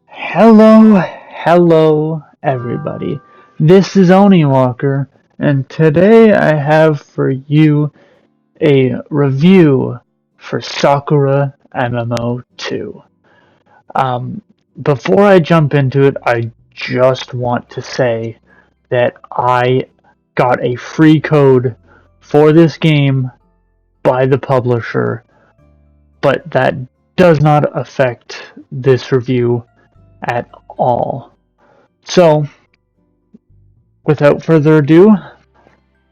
Hello, everybody. This is Oni Walker, and today I have for you a review for Sakura MMO 2. Um, Before I jump into it, I just want to say that I got a free code for this game by the publisher, but that does not affect this review at all. So, without further ado,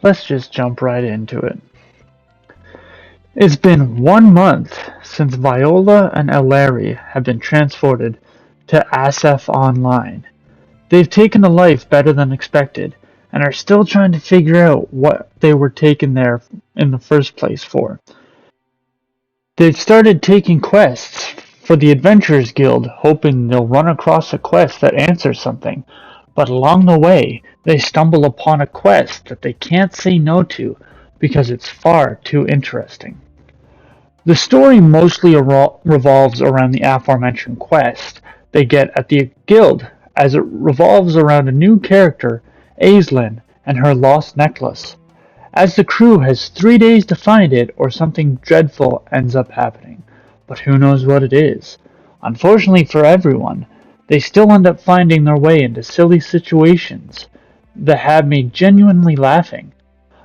let's just jump right into it. It's been 1 month since Viola and Ellery have been transported to Asef Online. They've taken a life better than expected, and are still trying to figure out what they were taken there in the first place for. They've started taking quests for the Adventurers Guild, hoping they'll run across a quest that answers something, but along the way, they stumble upon a quest that they can't say no to because it's far too interesting. The story mostly revolves around the aforementioned quest they get at the guild, as it revolves around a new character, Aislinn, and her lost necklace, as the crew has 3 days to find it or something dreadful ends up happening. But who knows what it is? Unfortunately for everyone, they still end up finding their way into silly situations that had me genuinely laughing.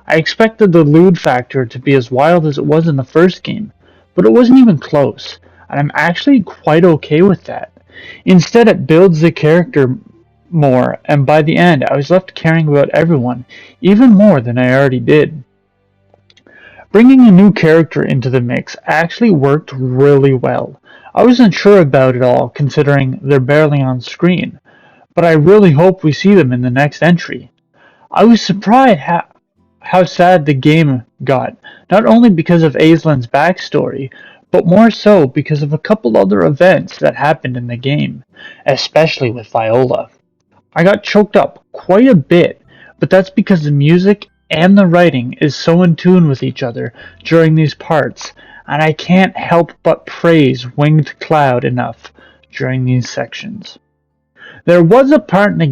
I expected the lewd factor to be as wild as it was in the first game, but it wasn't even close, and I'm actually quite okay with that. Instead, it builds the character more, and by the end, I was left caring about everyone, even more than I already did. Bringing a new character into the mix actually worked really well. I wasn't sure about it all, considering they're barely on screen, but I really hope we see them in the next entry. I was surprised how sad the game got, not only because of Aislinn's backstory, but more so because of a couple other events that happened in the game, especially with Viola. I got choked up quite a bit, but that's because the music and the writing is so in tune with each other during these parts, and I can't help but praise Winged Cloud enough during these sections. There was a part in the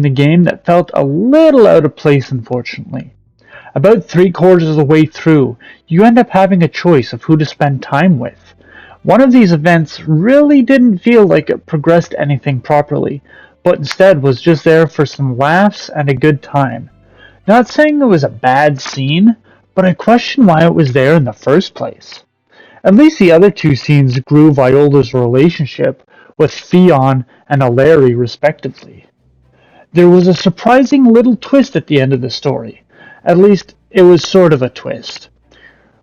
game that felt a little out of place, unfortunately. About 3/4 of the way through, you end up having a choice of who to spend time with. One of these events really didn't feel like it progressed anything properly, but instead was just there for some laughs and a good time. Not saying it was a bad scene, but I question why it was there in the first place. At least the other two scenes grew Viola's relationship with Fionn and Alary respectively. There was a surprising little twist at the end of the story. At least, it was sort of a twist.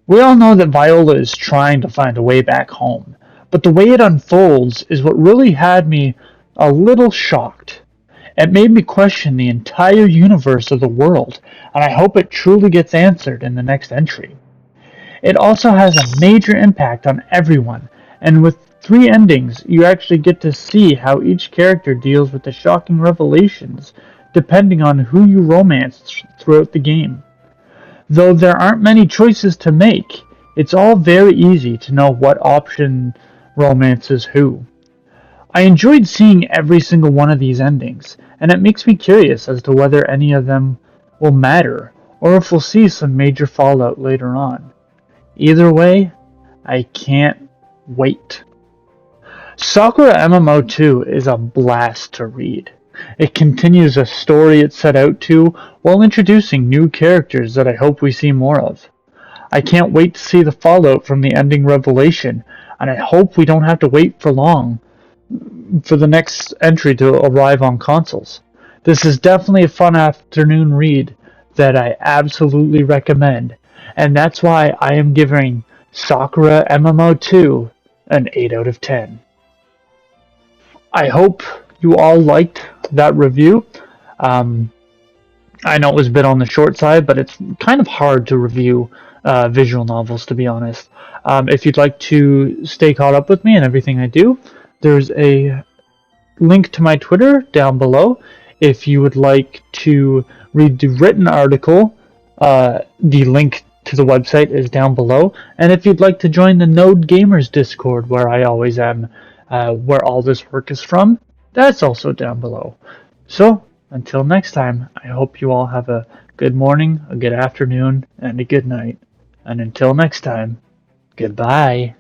We all know that Viola is trying to find a way back home, but the way it unfolds is what really had me a little shocked. It made me question the entire universe of the world, and I hope it truly gets answered in the next entry. It also has a major impact on everyone, and with 3 endings, you actually get to see how each character deals with the shocking revelations, depending on who you romance throughout the game. Though there aren't many choices to make, it's all very easy to know what option romances who. I enjoyed seeing every single one of these endings, and it makes me curious as to whether any of them will matter, or if we'll see some major fallout later on. Either way, I can't wait. Sakura MMO 2 is a blast to read. It continues a story it set out to while introducing new characters that I hope we see more of. I can't wait to see the fallout from the ending revelation, and I hope we don't have to wait for long for the next entry to arrive on consoles. This is definitely a fun afternoon read that I absolutely recommend, and that's why I am giving Sakura MMO 2 an 8 out of 10. I hope you all liked that review. Um, I know it was a bit on the short side, but it's kind of hard to review visual novels, to be honest. If you'd like to stay caught up with me and everything I do, there's a link to my Twitter down below. If you would like to read the written article, the link to the website is down below. And if you'd like to join the Node Gamers Discord, where I always am, where all this work is from, That's also down below. So, until next time, I hope you all have a good morning, a good afternoon, and a good night. And until next time, goodbye.